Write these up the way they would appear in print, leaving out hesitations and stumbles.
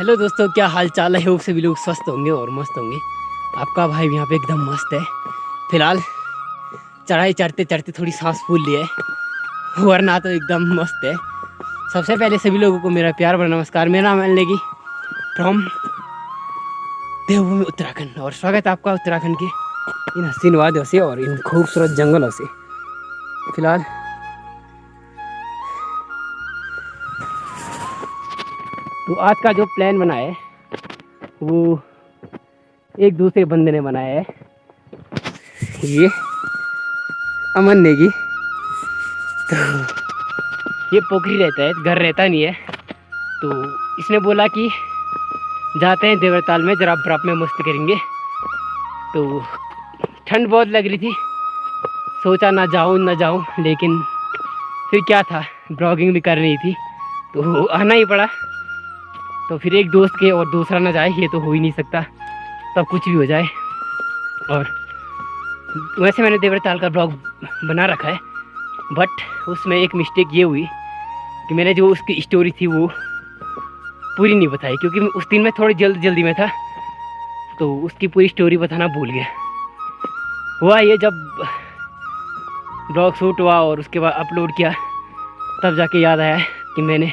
Hello दोस्तों, क्या हाल चाल है। होप सभी लोग स्वस्थ होंगे और मस्त होंगे। आपका भाई यहाँ पे एकदम मस्त है। फिलहाल चढ़ाई चढ़ते चढ़ते थोड़ी सांस फूल ली है, वरना तो एकदम मस्त है। सबसे पहले सभी लोगों को मेरा प्यार भरा नमस्कार। मेरा नाम है लेगी फ्रॉम देवभूमि उत्तराखंड, और स्वागत है आपका उत्तराखंड के इन हसीन वादियों से और इन खूबसूरत जंगलों से। फिलहाल तो आज का जो प्लान बना है वो एक दूसरे बंदे ने बनाया है, ये अमन नेगी। तो ये पोखरी रहता है, घर रहता नहीं है, तो इसने बोला कि जाते हैं देवरताल में, जरा बर्फ में मस्ती करेंगे। तो ठंड बहुत लग रही थी, सोचा ना जाऊं, लेकिन फिर क्या था, ब्लॉगिंग भी करनी थी तो आना ही पड़ा। तो फिर एक दोस्त के और दूसरा ना जाए, ये तो हो ही नहीं सकता, तब कुछ भी हो जाए। और वैसे मैंने देवरताल का ब्लॉग बना रखा है, बट उसमें एक मिस्टेक ये हुई कि मैंने जो उसकी स्टोरी थी वो पूरी नहीं बताई, क्योंकि उस दिन मैं थोड़ी जल्दी में था, तो उसकी पूरी स्टोरी बताना भूल गया। हुआ ये, जब ब्लॉग शूट हुआ और उसके बाद अपलोड किया, तब जाके याद आया कि मैंने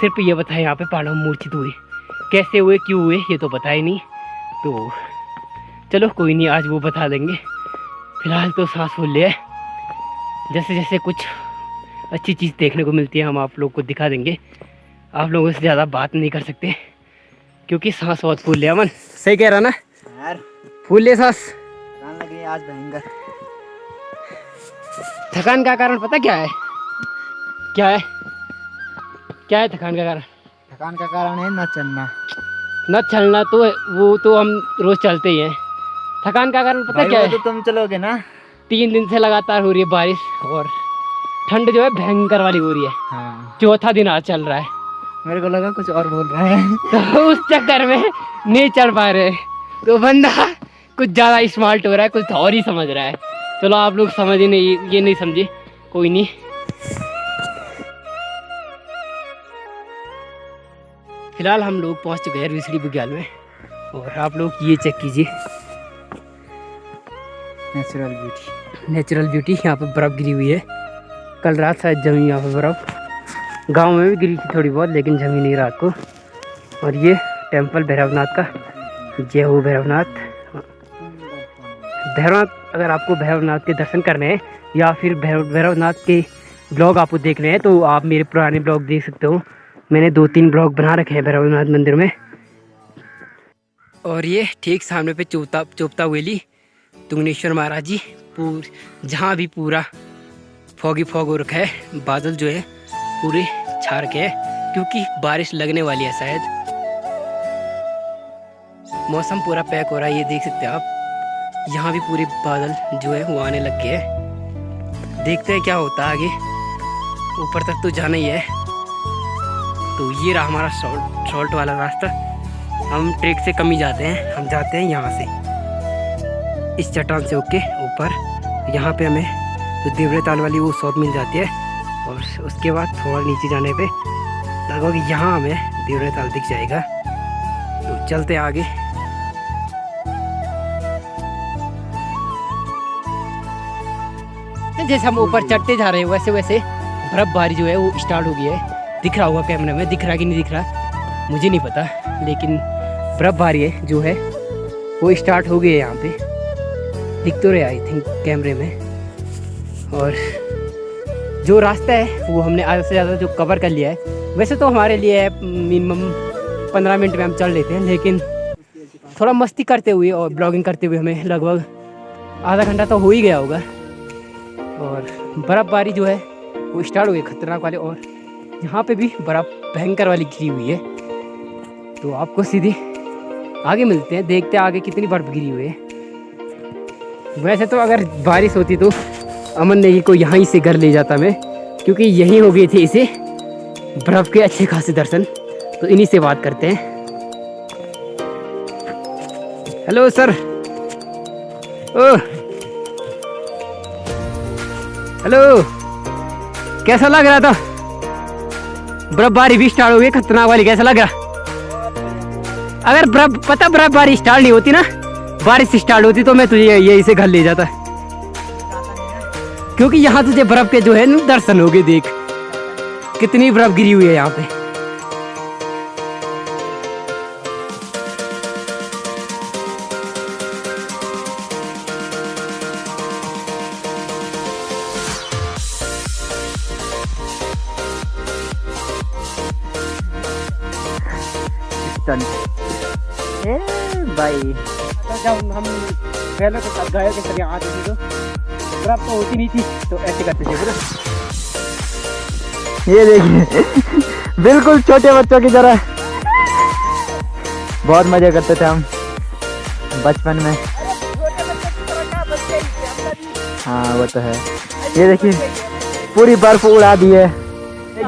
सिर्फ ये बताया यहाँ पे पहाड़ों में मूर्छित हुए, कैसे हुए, क्यों हुए, ये तो पता ही नहीं। तो चलो कोई नहीं, आज वो बता देंगे। फिलहाल तो सांस फूल लिया है, जैसे जैसे कुछ अच्छी चीज़ देखने को मिलती है हम आप लोग को दिखा देंगे। आप लोगों से ज़्यादा बात नहीं कर सकते क्योंकि सांस बहुत फूल लिया। मन सही कह रहा ना यार, फूल ले सांस। थकान लग रही है आज भयंकर। थकान का कारण पता क्या है? क्या है थकान का कारण? थकान का कारण है न चलना। न चलना तो वो तो हम रोज चलते ही हैं। थकान का कारण पता क्या है? तो तुम चलोगे ना। 3 दिन से लगातार हो रही है बारिश, और ठंड जो है भयंकर वाली हो रही है। हाँ, चौथा दिन आज चल रहा है। मेरे को लगा कुछ और बोल रहा है। तो उस चक्कर में नहीं चढ़ पा रहे, तो बंदा कुछ ज़्यादा स्मार्ट हो रहा है, कुछ और ही समझ रहा है। चलो आप लोग समझ ही नहीं, ये नहीं समझे, कोई नहीं। फिलहाल हम लोग पहुंच चुके हैं रिसड़ी बुग्याल में, और आप लोग ये चेक कीजिए, नेचुरल ब्यूटी। यहाँ पर बर्फ़ गिरी हुई है, कल रात शायद जमी यहाँ पर बर्फ़। गांव में भी गिरी थी थोड़ी बहुत, लेकिन जमी नहीं रात को। और ये टेंपल भैरवनाथ का, जय हो भैरवनाथ। अगर आपको भैरवनाथ के दर्शन करने हैं या फिर भैरवनाथ के ब्लॉग आपको देखने हैं, तो आप मेरे पुराने ब्लॉग देख सकते हो। मैंने 2-3 ब्लॉग बना रखे हैं भैरवनाथ मंदिर में। और ये ठीक सामने पे चोपता वेली तुंगनेश्वर महाराज जी, जहाँ भी पूरा फॉग हो रखा है, बादल जो है पूरे छा रखे हैं, क्योंकि बारिश लगने वाली है शायद। मौसम पूरा पैक हो रहा है, ये देख सकते हैं आप। यहाँ भी पूरे बादल जो है वो आने लग गए हैं। देखते हैं क्या होता है आगे, ऊपर तक तो जाना ही है। तो ये रहा हमारा शॉर्ट वाला रास्ता। हम ट्रैक से कम ही जाते हैं, हम जाते हैं यहाँ से, इस चट्टान से होके ऊपर। यहाँ पे हमें जो देवरताल वाली वो शॉप मिल जाती है, और उसके बाद थोड़ा नीचे जाने पे लगभग यहाँ हमें देवरताल दिख जाएगा। तो चलते हैं आगे। जैसे हम ऊपर चढ़ते जा रहे हैं, वैसे वैसे बर्फबारी जो है वो स्टार्ट हो गई है। दिख रहा होगा कैमरे में, दिख रहा कि नहीं दिख रहा मुझे नहीं पता, लेकिन बर्फबारी है जो है वो स्टार्ट हो गई है। यहाँ पे दिख तो रहा आई थिंक कैमरे में। और जो रास्ता है वो हमने आधा से ज़्यादा जो कवर कर लिया है। वैसे तो हमारे लिए मिनिमम 15 मिनट में हम चल लेते हैं, लेकिन थोड़ा मस्ती करते हुए और ब्लॉगिंग करते हुए हमें लगभग आधा घंटा तो हो ही गया होगा। और बर्फबारी जो है वो स्टार्ट हो गई खतरनाक वाले, और यहाँ पे भी बर्फ भयंकर वाली गिरी हुई है। तो आपको सीधे आगे मिलते हैं, देखते हैं आगे कितनी बर्फ गिरी हुई है। वैसे तो अगर बारिश होती तो अमन नेगी को यहाँ से घर ले जाता मैं, क्योंकि यहीं हो गए थे इसे बर्फ के अच्छे खासे दर्शन। तो इन्हीं से बात करते हैं। Hello sir. ओह हेलो, कैसा लग रहा था? बर्फबारी भी स्टार्ट हो गई खतरनाक वाली, कैसा लग रहा? अगर बर्फबारी स्टार्ट नहीं होती ना, बारिश स्टार्ट होती तो मैं तुझे यही से घर ले जाता, क्योंकि यहाँ तुझे बर्फ के जो है ना दर्शन होगे। देख कितनी बर्फ गिरी हुई है यहाँ पे। ए भाई जब हम पहले के साथ गायों के साथ यहाँ आते थे तो बर्फ तो होती नहीं थी, तो ऐसे करते थे पूरा। ये देखिए बिल्कुल छोटे बच्चों की तरह बहुत मजे करते थे हम बचपन में। हाँ वो तो है। ये देखिए पूरी बर्फ उड़ा दी है।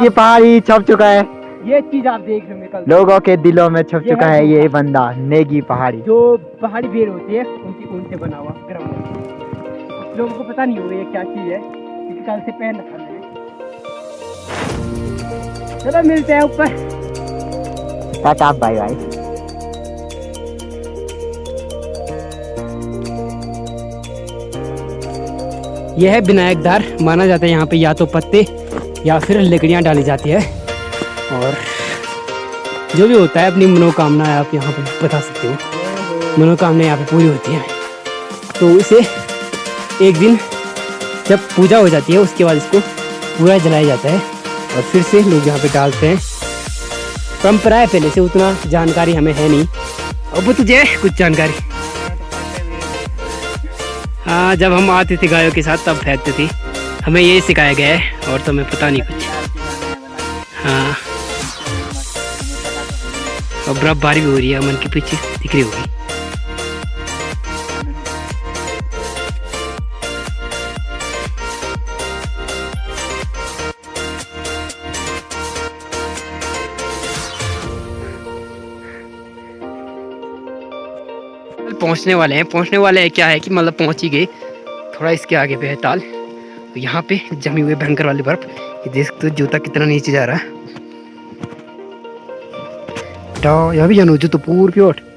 ये पहाड़ ही छप चुका है, ये चीज आप देख रहे हो लोगों के दिलों में छप चुका है ये बंदा नेगी पहाड़ी। जो पहाड़ी भेड़ होती है उनकी ऊन से बना हुआ गर्म लोगों को पता नहीं होगा ये क्या चीज है, क्योंकि कल से पहन रखा मैंने। चलो मिलते हैं ऊपर। टाटा बाय बाय। यह है विनायक द्वार। माना जाता है यहाँ पे या तो पत्ते या फिर लकड़ियाँ डाली जाती है, और जो भी होता है अपनी मनोकामना आप यहाँ पे बता सकते हो। मनोकामना यहाँ पे पूरी होती है, तो इसे एक दिन जब पूजा हो जाती है उसके बाद इसको पूरा जलाया जाता है और फिर से लोग यहाँ पे डालते हैं। परंपरा है पहले से, उतना जानकारी हमें है नहीं। अब वो तुझे कुछ जानकारी? हाँ, जब हम आते थे गायों के साथ तब फेंकते थे, हमें ये सिखाया गया है, और तो हमें पता नहीं कुछ। हाँ, और बर्फबारी भी हो रही है, मन के पीछे दिख रही होगी। पहुंचने वाले हैं क्या है कि मतलब पहुंच ही गए। थोड़ा इसके आगे पे है ताल, तो यहाँ पे जमी हुई भयंकर वाली बर्फ। ये देख तो जूता कितना नीचे जा रहा है। यहाँ भी जानो जूतो पूर प्योर।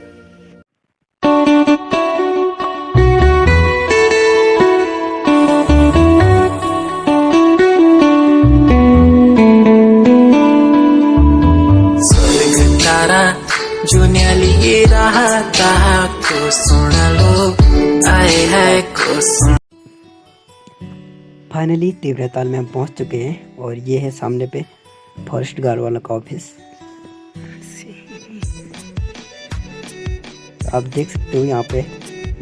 फाइनली तीव्रताल में हम पहुंच चुके हैं, और ये है सामने पे फॉरेस्ट गार्ड वाला का ऑफिस। आप देख सकते हो यहाँ पे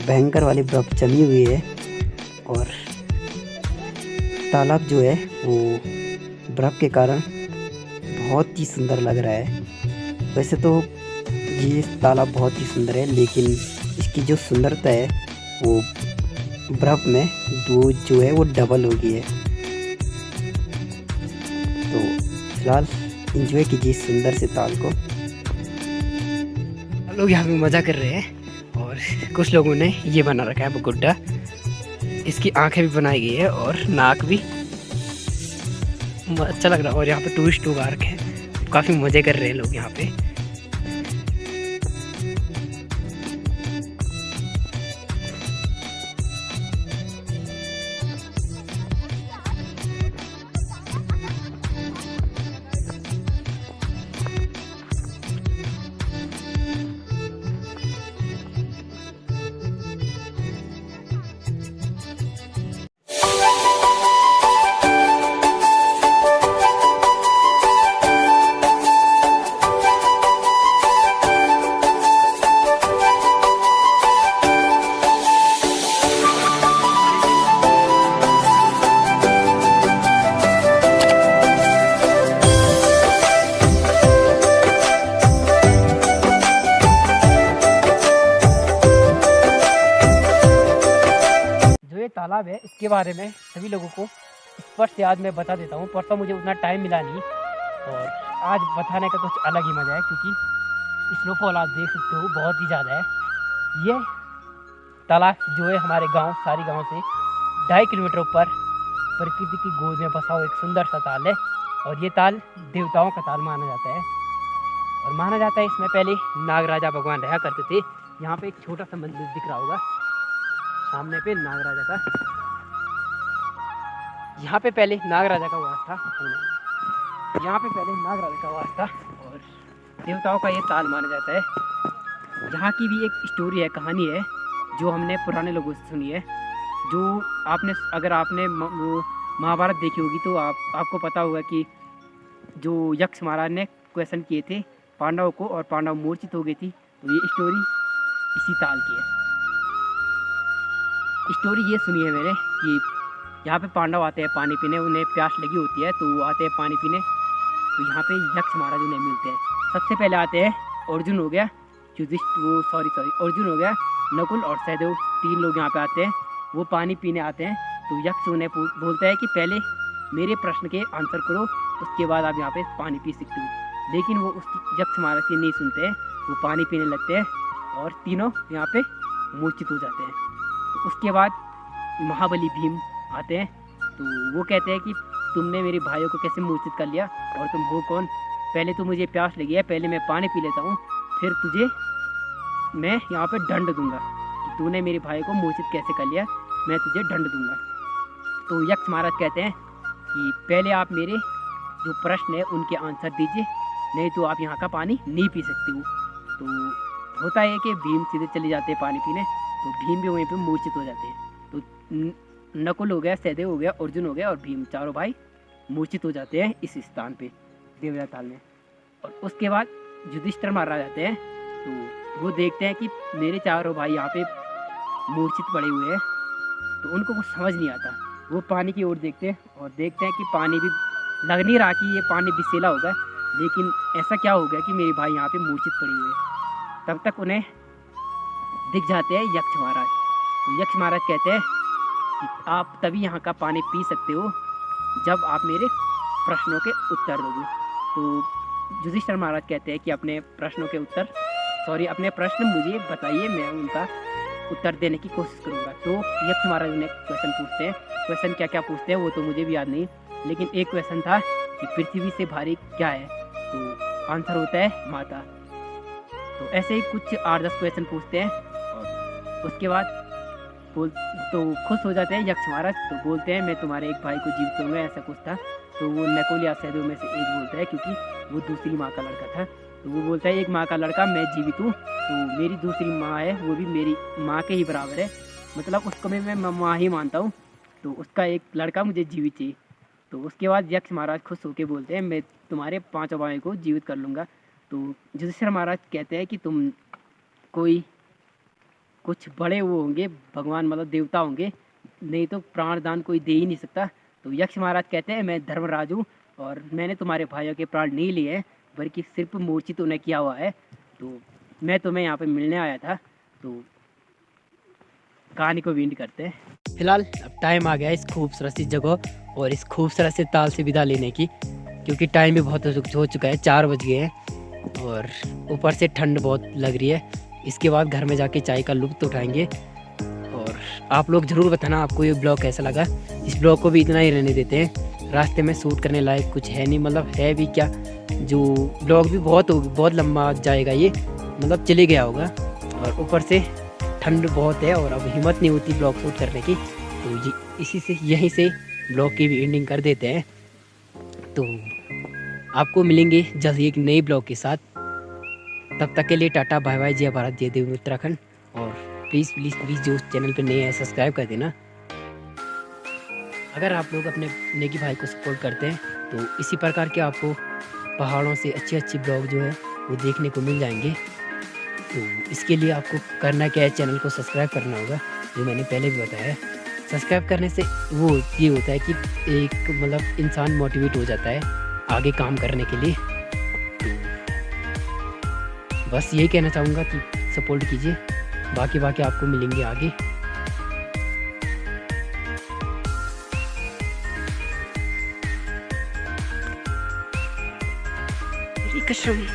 भयंकर वाली बर्फ जमी हुई है, और तालाब जो है वो बर्फ के कारण बहुत ही सुंदर लग रहा है। वैसे तो ये तालाब बहुत ही सुंदर है, लेकिन इसकी जो सुंदरता है वो बर्फ में जो है वो डबल हो गई है। तो फिलहाल एंजॉय कीजिए इस सुंदर से ताल को। लोग यहाँ पे मज़ा कर रहे हैं, और कुछ लोगों ने ये बना रखा है गुड्डा। इसकी आंखें भी बनाई गई है और नाक भी, अच्छा लग रहा है। और यहाँ पे टूरिस्ट लोग आ रखे हैं, काफ़ी मज़े कर रहे हैं लोग यहाँ पे। तालाब है इसके बारे में सभी लोगों को स्पष्ट याद मैं बता देता हूँ। परसों मुझे उतना टाइम मिला नहीं, और आज बताने का कुछ अलग ही मज़ा है, क्योंकि स्नोफॉल आप देख सकते हो बहुत ही ज़्यादा है। ये तालाब जो है हमारे गांव सारी गांव से 2.5 किलोमीटर ऊपर प्रकृति की गोद में बसा हुआ एक सुंदर सा ताल है, और ये ताल देवताओं का ताल माना जाता है। और माना जाता है इसमें पहले नागराजा भगवान रहा करते थे। यहाँ पे एक छोटा सा मंदिर दिख रहा होगा सामने पे नागराजा का। यहाँ पे पहले नागराजा का वास था। यहाँ पे पहले नागराजा का वास था और देवताओं का ये ताल माना जाता है। यहाँ की भी एक स्टोरी है, कहानी है जो हमने पुराने लोगों से सुनी है। जो आपने अगर आपने महाभारत देखी होगी तो आपको पता होगा कि जो यक्ष महाराज ने क्वेश्चन किए थे पांडवों को और पांडव मूर्छित हो गई थी, तो ये स्टोरी इसी ताल की है। स्टोरी ये सुनी है मैंने कि यहाँ पे पांडव आते हैं पानी पीने, उन्हें प्यास लगी होती है तो वो आते हैं पानी पीने, तो यहाँ पे यक्ष महाराज उन्हें मिलते हैं। सबसे पहले आते हैं अर्जुन हो गया, अर्जुन हो गया, नकुल और सहदेव, 3 लोग यहाँ पे आते हैं। वो पानी पीने आते हैं तो यक्ष उन्हें बोलता है कि पहले मेरे प्रश्न के आंसर करो, उसके बाद आप यहाँ पे पानी पी सकते हो। लेकिन वो उस यक्ष महाराज की नहीं सुनते हैं, वो पानी पीने लगते हैं और तीनों यहाँ पे मूर्छित हो जाते हैं। तो उसके बाद महाबली भीम आते हैं तो वो कहते हैं कि तुमने मेरे भाइयों को कैसे मूर्छित कर लिया और तुम हो कौन? पहले तो मुझे प्यास लगी है, पहले मैं पानी पी लेता हूँ, फिर तुझे मैं यहाँ पे दंड दूंगा कि तूने मेरे भाई को मूर्छित कैसे कर लिया, मैं तुझे दंड दूंगा। तो यक्ष महाराज कहते हैं कि पहले आप मेरे जो प्रश्न है उनके आंसर दीजिए, नहीं तो आप यहाँ का पानी नहीं पी सकते हो। तो होता है कि भीम सीधे चले जाते हैं पानी पीने, तो भीम भी वहीं पे मूर्छित हो जाते हैं। तो नकुल हो गया, सहदेव हो गया, अर्जुन हो गया और भीम, चारों भाई मूर्छित हो जाते हैं इस स्थान पे देवरा ताल में। और उसके बाद युधिष्ठिर मारा जाते हैं तो वो देखते हैं कि मेरे चारों भाई यहाँ पे मूर्छित पड़े हुए हैं, तो उनको कुछ समझ नहीं आता। वो पानी की ओर देखते हैं और देखते हैं कि पानी भी लग नहीं रहा कि ये पानी विषैला होगा, लेकिन ऐसा क्या हो गया कि मेरे भाई यहाँ पे मूर्छित पड़े हुए हैं। तब तक उन्हें दिख जाते हैं यक्ष महाराज। तो यक्ष महाराज कहते हैं कि आप तभी यहाँ का पानी पी सकते हो जब आप मेरे प्रश्नों के उत्तर दोगे। तो युधिष्ठिर महाराज कहते हैं कि अपने प्रश्न मुझे बताइए, मैं उनका उत्तर देने की कोशिश करूँगा। तो यक्ष महाराज उन्हें क्वेश्चन पूछते हैं। क्वेश्चन क्या क्या पूछते हैं वो तो मुझे भी याद नहीं, लेकिन एक क्वेश्चन था कि पृथ्वी से भारी क्या है, तो आंसर होता है माता। तो ऐसे ही कुछ 8-10 क्वेश्चन पूछते हैं और उसके बाद तो खुश हो जाते हैं यक्ष महाराज। तो बोलते हैं मैं तुम्हारे एक भाई को जीवित करूँगा, ऐसा कुछ था। तो वो नकुल या सहदेव में से एक बोलता है, क्योंकि वो दूसरी माँ का लड़का था। तो वो बोलता है एक माँ का लड़का, मैं जीवित हूँ, तो मेरी दूसरी माँ है वो भी मेरी माँ के ही बराबर है, मतलब उसको मैं माँ ही मानता हूँ, तो उसका एक लड़का मुझे जीवित चाहिए। तो उसके बाद यक्ष महाराज खुश होकर बोलते हैं मैं तुम्हारे 5 भाइयों को जीवित कर लूँगा। तो युधिष्ठिर महाराज कहते हैं कि तुम कोई कुछ बड़े वो होंगे, भगवान मतलब देवता होंगे, नहीं तो प्राणदान कोई दे ही नहीं सकता। तो यक्ष महाराज कहते हैं मैं धर्मराज हूँ और मैंने तुम्हारे भाइयों के प्राण नहीं लिए हैं, बल्कि सिर्फ मूर्छित उन्हें किया हुआ है, तो मैं तुम्हें यहाँ पे मिलने आया था। तो कहानी को विंड करते हैं। फिलहाल अब टाइम आ गया इस खूबसूरत सी जगह और इस खूबसूरत से ताल से विदा लेने की, क्योंकि टाइम भी बहुत हो चुका है, 4 बज गए हैं और ऊपर से ठंड बहुत लग रही है। इसके बाद घर में जाके चाय का लुत्फ़ उठाएंगे। और आप लोग ज़रूर बताना आपको ये ब्लॉग कैसा लगा। इस ब्लॉग को भी इतना ही रहने देते हैं, रास्ते में शूट करने लायक कुछ है नहीं, मतलब है भी क्या, जो ब्लॉग भी बहुत लंबा जाएगा ये, मतलब चले गया होगा। और ऊपर से ठंड बहुत है और अब हिम्मत नहीं होती ब्लॉग शूट करने की, तो यहीं से ब्लॉग की भी एंडिंग कर देते हैं। तो आपको मिलेंगे जल्द ही एक नई ब्लॉग के साथ, तब तक के लिए टाटा बाय बाय, जय भारत जय देव उत्तराखंड। और प्लीज़ जो चैनल पे नए हैं सब्सक्राइब कर देना। अगर आप लोग अपने नेगी भाई को सपोर्ट करते हैं तो इसी प्रकार के आपको पहाड़ों से अच्छी ब्लॉग जो है वो देखने को मिल जाएंगे। तो इसके लिए आपको करना क्या है, चैनल को सब्सक्राइब करना होगा, जो मैंने पहले भी बताया है। सब्सक्राइब करने से वो ये होता है कि एक मतलब इंसान मोटिवेट हो जाता है आगे काम करने के लिए। तो बस यही कहना चाहूँगा कि सपोर्ट कीजिए, बाकी आपको मिलेंगे आगे। कसम।